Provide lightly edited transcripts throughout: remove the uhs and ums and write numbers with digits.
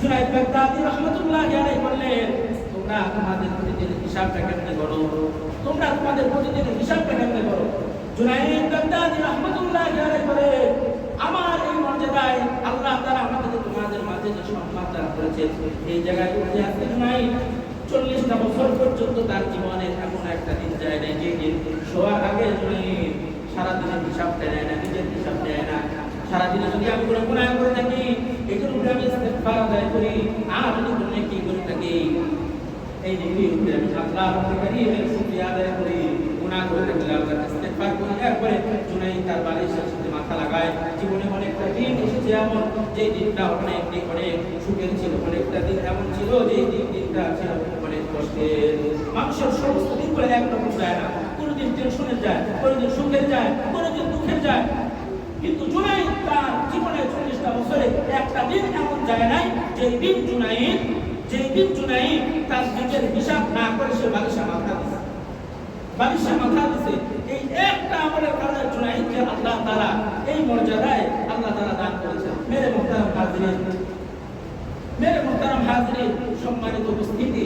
জুনাইদ বাগদাদি রাহমাতুল্লাহি আলাইহি বললেন, তোমরা তোমাদের প্রতিদিনের হিসাবটা কেমনে করো? তোমরা তোমাদের প্রতিদিনের হিসাবটা কেমনে করো? জুনাইদ বাগদাদি রাহমাতুল্লাহি আলাইহি বলে, আমার এই মর্যাদায় আল্লাহ তাআলা আমাকে তোমাদের মাঝে যে সম্মান দান করেছেন, এই জায়গায় উঠে আসতে জুনাইদ 40টা বছর পর্যন্ত তার জীবনে এমন একটা দিন যায় না যে দিন শোয়ার আগে জুনাইদ সারাদিনের হিসাবটা নেয় না, নিজের হিসাব নেয় না। সারাদিনে যদি আমি কোনো গুনাহ করে থাকি, এগুলো উপরে আমি ইস্তেগফার আদায় করি, আর যদি কোনো নেকি করে থাকি, এই নেকির উপরে আমি আল্লাহর কারীমের শুকরিয়া আদায় করি। গুনাহ করে থাকলে আল্লাহর ইস্তেগফার করি। এরপরে জুনাইদ তার বালিশের সাথে মাথা লাগায়। জীবনে অনেকটা দিন এসেছে এমন, যে দিনটা অনেক সুখের ছিল, অনেকটা দিন এমন ছিল যে দিনটা ছিল অনেক কষ্টের। মানুষের সমস্ত দিনগুলো একরকম যায় না, কোনোদিন টেনশনের যায়, কোনোদিন সুখের যায়, কোনোদিন দুঃখের যায়। কিন্তু জুনাইদ তার জীবনে 40টা বছরে একটা দিন এমন যায় নাই যেই দিন জুনাইদ তার নিজের হিসাব না করে সে বালিশে মাথা দিছে। এই একটা আমলের কারণে জুনাইদকে আল্লাহ তাআলা এই মর্যাদায় আল্লাহ তাআলা দান করেছেন। মেরে মুহতারাম হাজিরিন, সম্মানিত উপস্থিতি,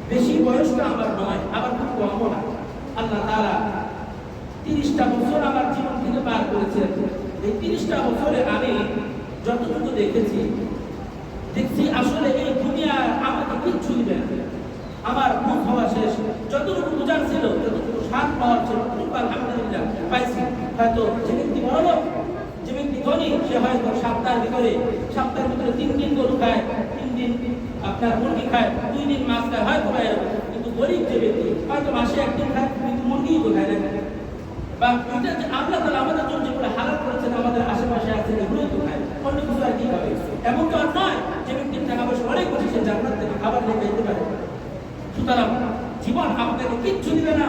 বেশি বয়সটা আমার নয়, আবার খুব কমও না। আল্লাহ তাআলা 30টা বছর আমার জীবন থেকে পার করেছেন। এই 30টা বছরে আমি যতটুকু দেখছি আসলে এই দুনিয়া আমাকে কিচ্ছু দিবে না। আমার মুখ হওয়া শেষ, যতটুকু বোঝার ছিল, যতটুকু স্বাদ পাওয়ার ছিল, ততটুকু আলহামদুলিল্লাহ পাইছি। হয়তো যে ব্যক্তি বড় লোক, যে ব্যক্তি ধনী, সে হয়তো সপ্তাহের ভিতরে 3 দিন গরু খায়, 3 দিন আপনার মুরগি খায়, 2 দিন মাছ খায়, হয়তো কিন্তু গরিব যে ব্যক্তি হয়তো মাসে 1 দিন খায়, কিন্তু মুরগিই তো খায় না। বা এটা যে আল্লাহ তাআলা আমাদের জন্য যেগুলো হালাল করেছেন, আমাদের আশেপাশে আছে, এগুলোই তো খায়, অন্য কিছু আর কি খাবে? এমন তো আর নয় যে ব্যক্তির টাকা পয়সা অনেক বেশি, সে জান্নাত থেকে খাবার নিয়ে যেতে পারে। সুতরাং জীবন আপনাকে কিচ্ছু দিবে না,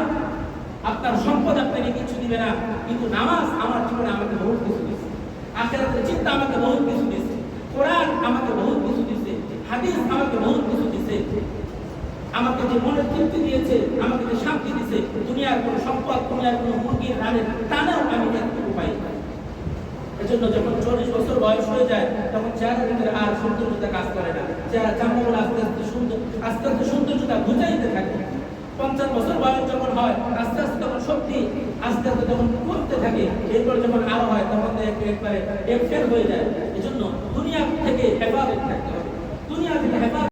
আপনার সম্পদ আপনাকে কিচ্ছু দিবে না, কিন্তু নামাজ আমার জীবনে আমাকে বহুত কিছু দিয়েছে, আখিরাতের চিন্তা আমাকে বহুত কিছু দিয়েছে, কোরআন আমাকে বহুত কিছু দিয়েছে, হাদিস আমাকে বহুত কিছু দিয়েছে। আমাকে যে মনের তৃপ্তি দিয়েছে, আমাকে যে শান্তি দিয়েছে, দুনিয়ার কোনো সম্পদ, দুনিয়ার কোনো মুরগির রানের টানেও আমি এতটুকু পাই। এজন্য যখন 40 বছর বয়স হয়ে যায়, তখন চেহারার ভিতরে আর সৌন্দর্যতা কাজ করে না, চেহারা চামড়া আস্তে আস্তে সৌন্দর্যতা ঘুচাইতে থাকে। 50 বছর বয়স যখন হয়, আস্তে আস্তে তখন শক্তি আস্তে আস্তে তখন কমতে থাকে। এরপর যখন আরো হয়, তখন একবারে একফের হয়ে যায়। এজন্য দুনিয়া থেকে হেফাজত থাকতে হবে, দুনিয়া থেকে হেফাজত